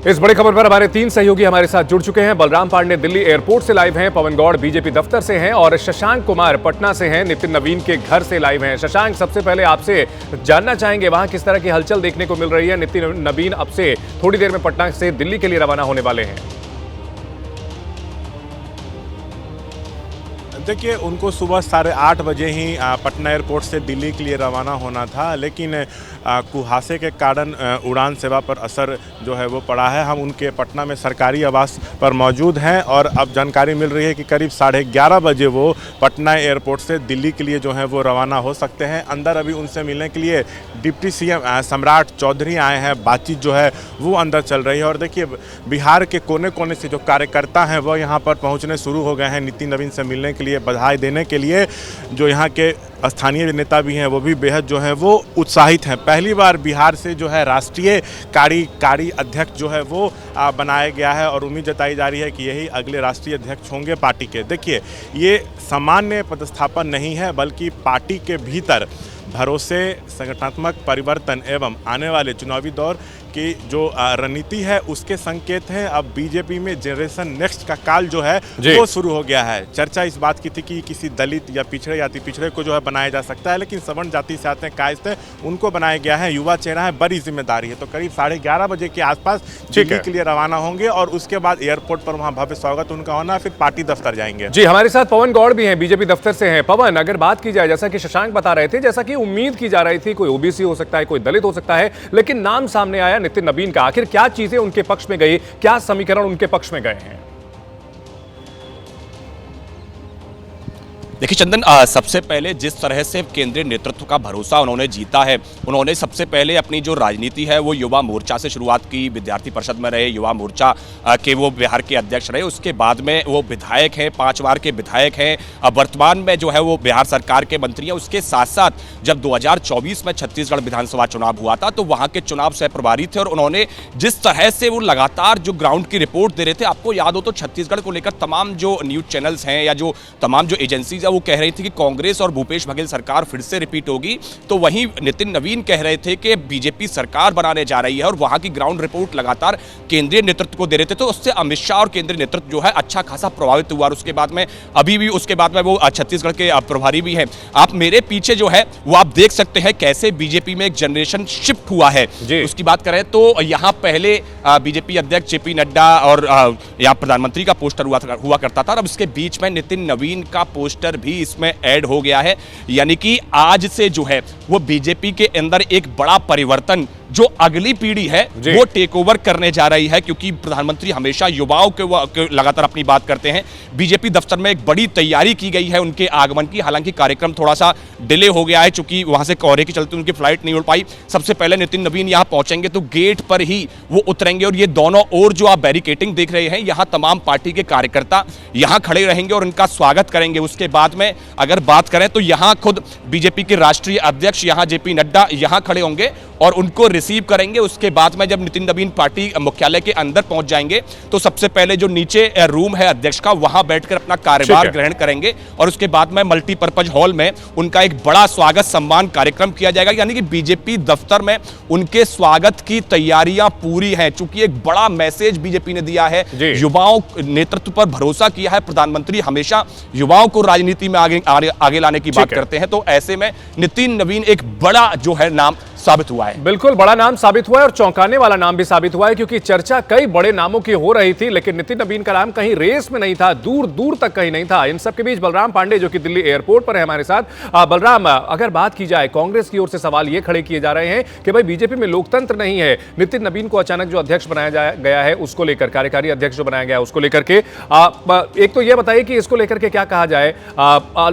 इस बड़ी खबर पर हमारे 3 सहयोगी हमारे साथ जुड़ चुके हैं। बलराम पांडे दिल्ली एयरपोर्ट से लाइव हैं, पवन गौड़ बीजेपी दफ्तर से हैं और शशांक कुमार पटना से हैं, नितिन नवीन के घर से लाइव हैं। शशांक, सबसे पहले आपसे जानना चाहेंगे वहां किस तरह की हलचल देखने को मिल रही है। नितिन नवीन अब से थोड़ी देर में पटना से दिल्ली के लिए रवाना होने वाले हैं। देखिए, उनको सुबह 8:30 बजे ही पटना एयरपोर्ट से दिल्ली के लिए रवाना होना था, लेकिन कुहासे के कारण उड़ान सेवा पर असर जो है वो पड़ा है। हम उनके पटना में सरकारी आवास पर मौजूद हैं और अब जानकारी मिल रही है कि करीब 11:30 बजे वो पटना एयरपोर्ट से दिल्ली के लिए जो है वो रवाना हो सकते हैं। अंदर अभी उनसे मिलने के लिए डिप्टी सीएम सम्राट चौधरी आए हैं, बातचीत जो है वो अंदर चल रही है। और देखिए, बिहार के कोने कोने से जो कार्यकर्ता हैं वो यहाँ पर पहुँचने शुरू हो गए हैं नितिन नवीन से मिलने के लिए, बधाई देने के लिए। जो यहाँ के स्थानीय नेता भी हैं वो भी बेहद जो है वो उत्साहित हैं। पहली बार बिहार से जो है राष्ट्रीय कार्यकारी अध्यक्ष जो है वो बनाया गया है और उम्मीद जताई जा रही है कि यही अगले राष्ट्रीय अध्यक्ष होंगे पार्टी के। देखिए, ये सामान्य पदस्थापन नहीं है, बल्कि पार्टी के भीतर भरोसे, संगठनात्मक परिवर्तन एवं आने वाले चुनावी दौर की जो रणनीति है उसके संकेत हैं। अब बीजेपी में जनरेशन नेक्स्ट का काल जो है वो शुरू हो गया है। चर्चा इस बात की थी कि किसी दलित या पिछड़े जाति पिछड़े को जो है बनाया जा सकता है, लेकिन सवर्ण जाति से आते हैं, कायस्थ हैं, उनको बनाया गया है। युवा चेहरा है, बड़ी जिम्मेदारी है। तो करीब 11:30 बजे के आसपास दिल्ली के लिए रवाना होंगे और उसके बाद एयरपोर्ट पर वहाँ भव्य स्वागत उनका होना, फिर पार्टी दफ्तर जाएंगे। जी, हमारे साथ पवन गौड़ भी हैं, बीजेपी दफ्तर से हैं। पवन, अगर बात की जाए, जैसा कि शशांक बता रहे थे, जैसा कि उम्मीद की जा रही थी, कोई ओबीसी हो सकता है, कोई दलित हो सकता है, लेकिन नाम सामने आया नितिन नवीन का। आखिर क्या चीजें उनके पक्ष में गई, क्या समीकरण उनके पक्ष में गए हैं? देखिए चंदन, सबसे पहले जिस तरह से केंद्रीय नेतृत्व का भरोसा उन्होंने जीता है, उन्होंने सबसे पहले अपनी जो राजनीति है वो युवा मोर्चा से शुरुआत की। विद्यार्थी परिषद में रहे, युवा मोर्चा के वो बिहार के अध्यक्ष रहे। उसके बाद में वो विधायक हैं, 5 बार के विधायक हैं। अब वर्तमान में जो है वो बिहार सरकार के मंत्री हैं। उसके साथ साथ जब 2024 में छत्तीसगढ़ विधानसभा चुनाव हुआ था तो वहाँ के चुनाव सह प्रभारी थे और उन्होंने जिस तरह से वो लगातार जो ग्राउंड की रिपोर्ट दे रहे थे, आपको याद हो तो छत्तीसगढ़ को लेकर तमाम जो न्यूज चैनल्स हैं या जो तमाम जो एजेंसीज वो कह रही थी कि कांग्रेस और भूपेश बघेल सरकार फिर से रिपीट होगी, तो वहीं नितिन नवीन कह रहे थे कि बीजेपी सरकार बनाने जा रही है और वहां की ग्राउंड रिपोर्ट लगातार केंद्रीय नेतृत्व को दे रहे थे। तो उससे अमित शाह और केंद्रीय नेतृत्व जो है अच्छा खासा प्रभावित हुआ। और उसके बाद में अभी भी उसके बाद में वो छत्तीसगढ़ के प्रभारी भी हैं। आप मेरे पीछे जो है वो आप देख सकते हैं कैसे बीजेपी में एक जनरेशन शिफ्ट हुआ है। उसकी बात करें तो यहाँ पहले बीजेपी अध्यक्ष जेपी नड्डा और यहाँ प्रधानमंत्री का पोस्टर हुआ करता था और अब इसके बीच में नितिन नवीन का पोस्टर भी इसमें ऐड हो गया है। यानी कि आज से जो है वो बीजेपी के अंदर एक बड़ा परिवर्तन जो अगली पीढ़ी है वो टेक ओवर करने जा रही है, क्योंकि प्रधानमंत्री हमेशा युवाओं के लगातार अपनी बात करते हैं। बीजेपी दफ्तर में एक बड़ी तैयारी की गई है उनके आगमन की। हालांकि कार्यक्रम थोड़ा सा डिले हो गया है क्योंकि वहां से कोहरे के चलते उनकी फ्लाइट नहीं उड़ पाई। सबसे पहले नितिन नवीन यहां पहुंचेंगे तो गेट पर ही वो उतरेंगे और ये दोनों ओर जो आप बैरिकेटिंग देख रहे हैं, यहां तमाम पार्टी के कार्यकर्ता यहां खड़े रहेंगे और उनका स्वागत करेंगे। उसके बाद में अगर बात करें तो यहां खुद बीजेपी के राष्ट्रीय अध्यक्ष यहां जेपी नड्डा यहां खड़े होंगे और उनको रिसीव करेंगे। उसके बाद में जब नितिन नवीन पार्टी मुख्यालय के अंदर पहुंच जाएंगे तो सबसे पहले जो नीचे रूम है अध्यक्ष का, वहां बैठकर अपना कार्यभार ग्रहण करेंगे और उसके बाद में मल्टीपर्पज हॉल में उनका एक बड़ा स्वागत सम्मान कार्यक्रम किया जाएगा। यानी कि बीजेपी दफ्तर में उनके स्वागत की तैयारियां पूरी हैं। चूंकि एक बड़ा मैसेज बीजेपी ने दिया है, युवाओं नेतृत्व पर भरोसा किया है। प्रधानमंत्री हमेशा युवाओं को राजनीति में आगे लाने की बात करते हैं, तो ऐसे में नितिन नवीन एक बड़ा जो है नाम साबित हुआ है। बिल्कुल बड़ा नाम साबित हुआ है और चौंकाने वाला नाम भी साबित हुआ है, क्योंकि चर्चा कई बड़े नामों की हो रही थी, लेकिन नितिन नवीन का नाम कहीं रेस में नहीं था, दूर दूर तक कहीं नहीं था। इन सब के बीच बलराम पांडे जो कि दिल्ली एयरपोर्ट पर है हमारे साथ। बलराम, अगर बात की जाए, कांग्रेस की ओर से सवाल ये खड़े किए जा रहे हैं कि भाई बीजेपी में लोकतंत्र नहीं है। नितिन नवीन को अचानक जो अध्यक्ष बनाया गया है उसको लेकर, कार्यकारी अध्यक्ष जो बनाया गया है उसको लेकर के एक तो ये बताइए कि इसको लेकर के क्या कहा जाए,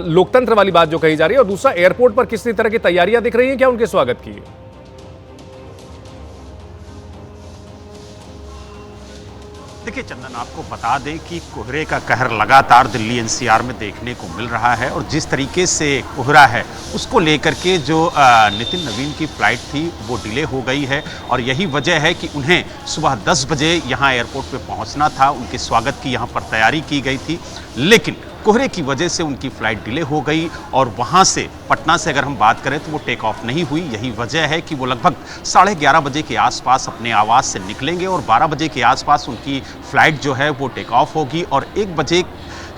लोकतंत्र वाली बात जो कही जा रही है, और दूसरा एयरपोर्ट पर किस तरह की तैयारियां दिख रही हैं क्या उनके स्वागत की? देखिए चंदन, आपको बता दें कि कोहरे का कहर लगातार दिल्ली एनसीआर में देखने को मिल रहा है और जिस तरीके से कोहरा है उसको लेकर के जो नितिन नवीन की फ्लाइट थी वो डिले हो गई है और यही वजह है कि उन्हें सुबह 10 बजे यहाँ एयरपोर्ट पे पहुँचना था। उनके स्वागत की यहाँ पर तैयारी की गई थी, लेकिन कोहरे की वजह से उनकी फ्लाइट डिले हो गई और वहाँ से पटना से अगर हम बात करें तो वो टेक ऑफ नहीं हुई। यही वजह है कि वो लगभग 11:30 बजे के आसपास अपने आवास से निकलेंगे और 12 बजे के आसपास उनकी फ्लाइट जो है वो टेक ऑफ होगी और 1 बजे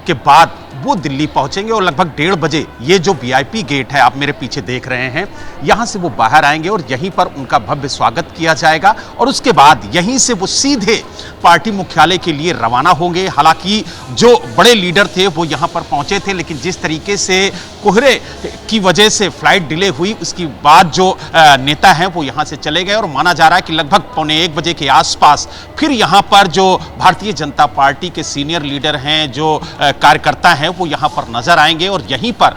के बाद वो दिल्ली पहुंचेंगे और लगभग 1:30 बजे ये जो वीआईपी गेट है आप मेरे पीछे देख रहे हैं, यहां से वो बाहर आएंगे और यहीं पर उनका भव्य स्वागत किया जाएगा और उसके बाद यहीं से वो सीधे पार्टी मुख्यालय के लिए रवाना होंगे। हालांकि जो बड़े लीडर थे वो यहां पर पहुंचे थे, लेकिन जिस तरीके से कोहरे की वजह से फ्लाइट डिले हुई उसके बाद जो नेता हैं वो यहां से चले गए और माना जा रहा है कि लगभग 1:45 बजे के आसपास फिर यहां पर जो भारतीय जनता पार्टी के सीनियर लीडर हैं, जो कार्यकर्ता हैं, वो यहां पर नजर आएंगे और यहीं पर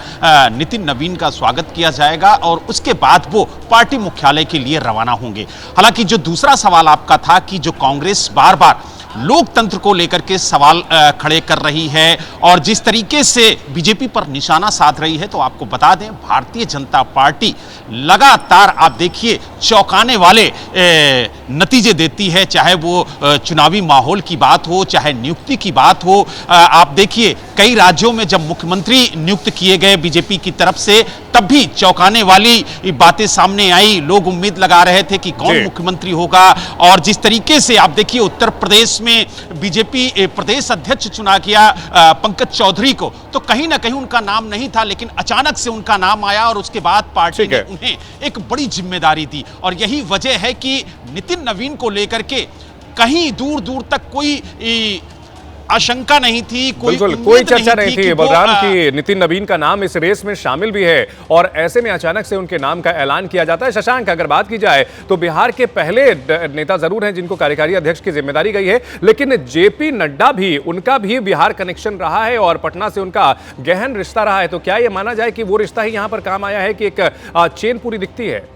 नितिन नवीन का स्वागत किया जाएगा और उसके बाद वो पार्टी मुख्यालय के लिए रवाना होंगे। हालांकि जो दूसरा सवाल आपका था कि जो कांग्रेस बार बार लोकतंत्र को लेकर के सवाल खड़े कर रही है और जिस तरीके से बीजेपी पर निशाना साध रही है, तो आपको बता दें भारतीय जनता पार्टी लगातार आप देखिए चौंकाने वाले नतीजे देती है, चाहे वो चुनावी माहौल की बात हो, चाहे नियुक्ति की बात हो। आप देखिए कई राज्यों में जब मुख्यमंत्री नियुक्त किए गए बीजेपी की तरफ से, तब भी चौंकाने वाली बातें सामने आई। लोग उम्मीद लगा रहे थे कि कौन मुख्यमंत्री होगा और जिस तरीके से आप देखिए उत्तर प्रदेश में बीजेपी प्रदेश अध्यक्ष चुना गया पंकज चौधरी को, तो कहीं ना कहीं उनका नाम नहीं था, लेकिन अचानक से उनका नाम आया और उसके बाद पार्टी ने उन्हें एक बड़ी जिम्मेदारी दी और यही वजह है कि नितिन नवीन को लेकर के कहीं दूर दूर तक कोई आशंका नहीं थी, कोई चर्चा नहीं थी बलराम की नितिन नवीन का नाम इस रेस में शामिल भी है और ऐसे में अचानक से उनके नाम का ऐलान किया जाता है। शशांक, अगर बात की जाए तो बिहार के पहले नेता जरूर हैं जिनको कार्यकारी अध्यक्ष की जिम्मेदारी गई है, लेकिन जेपी नड्डा भी, उनका भी बिहार कनेक्शन रहा है और पटना से उनका गहन रिश्ता रहा है। तो क्या यह माना जाए कि वो रिश्ता ही यहां पर काम आया है कि एक चेन पूरी दिखती है?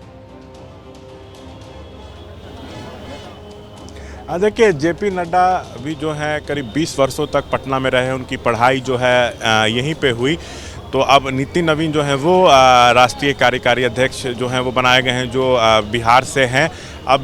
देखिए, जेपी नड्डा भी जो है करीब 20 वर्षों तक पटना में रहे, उनकी पढ़ाई जो है यहीं पे हुई। तो अब नितिन नवीन जो है वो राष्ट्रीय कार्यकारी अध्यक्ष जो हैं वो बनाए गए हैं, जो बिहार से हैं। अब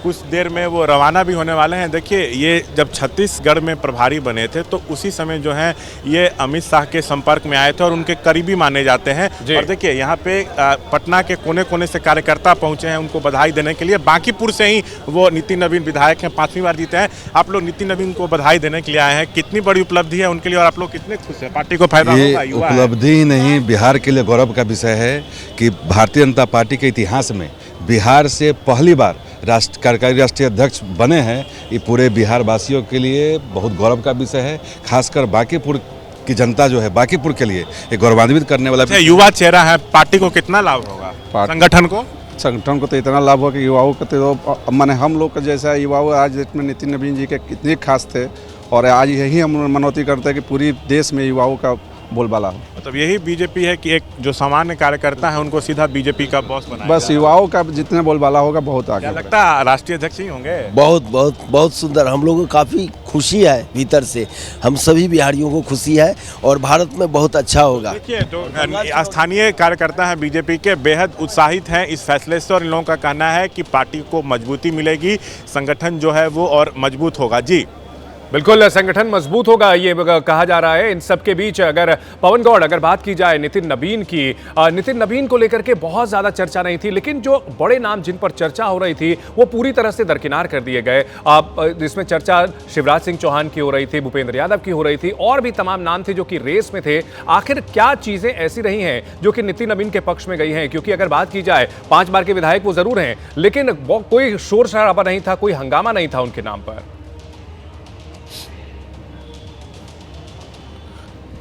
कुछ देर में वो रवाना भी होने वाले हैं। देखिए, ये जब छत्तीसगढ़ में प्रभारी बने थे तो उसी समय जो है ये अमित शाह के संपर्क में आए थे और उनके करीबी माने जाते हैं। और देखिए, यहाँ पे पटना के कोने कोने से कार्यकर्ता पहुँचे हैं उनको बधाई देने के लिए। बांकीपुर से ही वो नितिन नवीन विधायक हैं, 5वीं बार जीते हैं। आप लोग नितिन नवीन को बधाई देने के लिए आए हैं, कितनी बड़ी उपलब्धि है उनके लिए और आप लोग कितने खुश हैं? पार्टी को फायदा होगा? उपलब्धि ही नहीं, बिहार के लिए गौरव का विषय है कि भारतीय जनता पार्टी के इतिहास में बिहार से पहली बार कार्यकारी राष्ट्रीय अध्यक्ष बने हैं। ये पूरे बिहार वासियों के लिए बहुत गौरव का विषय है, खासकर बांकीपुर की जनता जो है बांकीपुर के लिए एक गौरवान्वित करने वाला युवा चेहरा है। पार्टी को कितना लाभ होगा? संगठन को तो इतना लाभ होगा कि युवाओं को तो माने हम लोग का जैसा युवाओं आज डेट में नितिन नवीन जी के कितने खास थे और आज यही हम मनौती करते हैं कि पूरी देश में युवाओं का बोलबाला हो। मतलब यही बीजेपी है कि एक जो सामान्य कार्यकर्ता है उनको सीधा बीजेपी का बॉस बनाया। बस युवाओं का जितने बोलबाला होगा बहुत आगे। क्या लगता है राष्ट्रीय अध्यक्ष ही होंगे? बहुत बहुत बहुत सुंदर, हम लोगों को काफ़ी खुशी है भीतर से, हम सभी बिहारियों को खुशी है और भारत में बहुत अच्छा होगा। देखिए, जो स्थानीय कार्यकर्ता हैं बीजेपी के, बेहद उत्साहित हैं इस फैसले से और इन लोगों का कहना है कि पार्टी को मजबूती मिलेगी, संगठन जो है वो और मजबूत होगा। जी बिल्कुल, संगठन मजबूत होगा ये कहा जा रहा है। इन सब के बीच अगर पवन गौड़, अगर बात की जाए नितिन नवीन की, नितिन नवीन को लेकर के बहुत ज्यादा चर्चा नहीं थी, लेकिन जो बड़े नाम जिन पर चर्चा हो रही थी वो पूरी तरह से दरकिनार कर दिए गए। इसमें चर्चा शिवराज सिंह चौहान की हो रही थी, भूपेंद्र यादव की हो रही थी और भी तमाम नाम थे जो कि रेस में थे। आखिर क्या चीजें ऐसी रही हैं जो कि नितिन नवीन के पक्ष में गई हैं? क्योंकि अगर बात की जाए 5 बार के विधायक वो जरूर हैं, लेकिन कोई शोर शराबा नहीं था, कोई हंगामा नहीं था उनके नाम पर।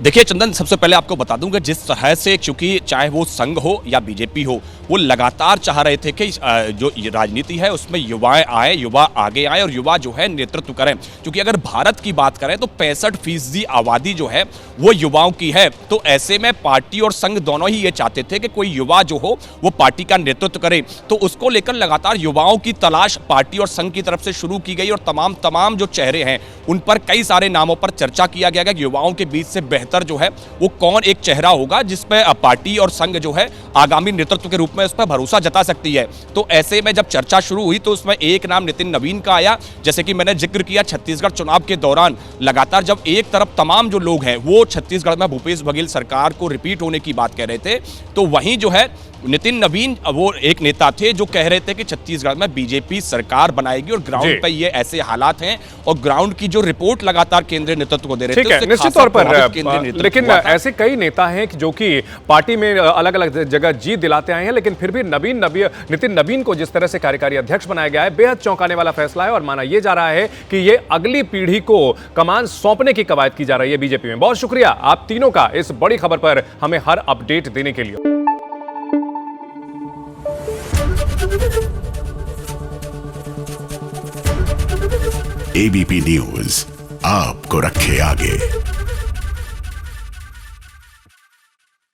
देखिए चंदन, सबसे पहले आपको बता दूं कि जिस तरह से, क्योंकि चाहे वो संघ हो या बीजेपी हो, वो लगातार चाह रहे थे कि जो राजनीति है उसमें युवाएं आए, युवा आगे आए और युवा जो है नेतृत्व करें। क्योंकि अगर भारत की बात करें तो 65% आबादी जो है वो युवाओं की है। तो ऐसे में पार्टी और संघ दोनों ही ये चाहते थे कि कोई युवा जो हो वो पार्टी का नेतृत्व करे। तो उसको लेकर लगातार युवाओं की तलाश पार्टी और संघ की तरफ से शुरू की गई और तमाम जो चेहरे हैं उन पर कई सारे नामों पर चर्चा किया गया कि युवाओं के बीच से बेहतर जो है वो कौन एक चेहरा होगा जिसपे पार्टी और संघ जो है आगामी नेतृत्व के रूप में में उस पर भरोसा जता सकती है। तो ऐसे में जब चर्चा शुरू हुई तो उसमें एक नाम नितिन नवीन का आया। जैसे कि मैंने जिक्र किया, छत्तीसगढ़ चुनाव के दौरान लगातार जब एक तरफ तमाम जो लोग हैं वो छत्तीसगढ़ में भूपेश बघेल सरकार को रिपीट होने की बात कह रहे थे, तो वहीं जो है नितिन नवीन वो एक नेता थे जो कह रहे थे कि छत्तीसगढ़ में बीजेपी सरकार बनाएगी और ग्राउंड पे ये ऐसे हालात हैं और ग्राउंड की जो रिपोर्ट लगातार केंद्रीय नेतृत्व को दे रहे थे। ठीक है, निश्चित तौर पर, लेकिन ऐसे कई नेता हैं जो कि पार्टी में अलग अलग जगह जीत दिलाते आए हैं, लेकिन फिर भी नितिन नवीन को जिस तरह से कार्यकारी अध्यक्ष बनाया गया है, बेहद चौंकाने वाला फैसला है और माना यह जा रहा है कि ये अगली पीढ़ी को कमान सौंपने की कवायद की जा रही है बीजेपी में। बहुत शुक्रिया आप तीनों का इस बड़ी खबर पर हमें हर अपडेट देने के लिए। एबीपी न्यूज आपको रखे आगे।